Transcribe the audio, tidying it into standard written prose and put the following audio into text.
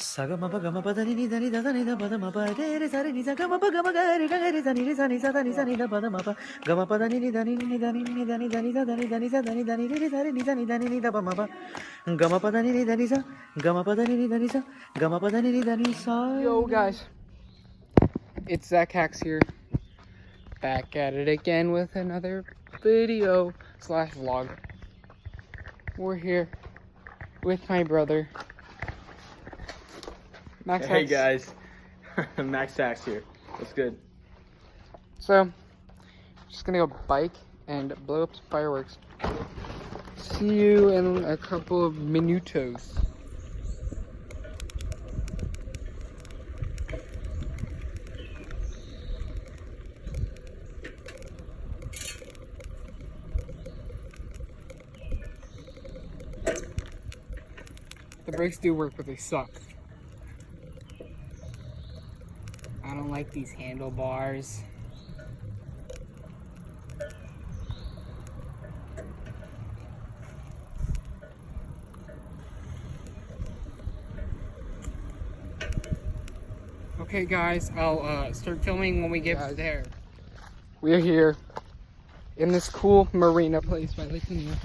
Sagama pagama padani ni dani da dani da padama pa re re sari ni sagama pagama ga re ga re sani re sani sa dani sani da padama pa gama padani ni dani ni dani ni dani dani sa dani dani sa dani dani re sari ni sani dani ni da pama pa gama padani ni dani sa gama padani ni dani sa gama padani ni dani sa. Yo guys, it's Maxhax here, back at it again with another video / vlog. We're here with my brother Maxhax. Hey guys, Maxhax here. What's good? So, just gonna go bike and blow up some fireworks. See you in a couple of minutos. The brakes do work, but they suck. I don't like these handlebars. Okay guys, I'll start filming when we get there. We're here in this cool marina place by Lake Lanier.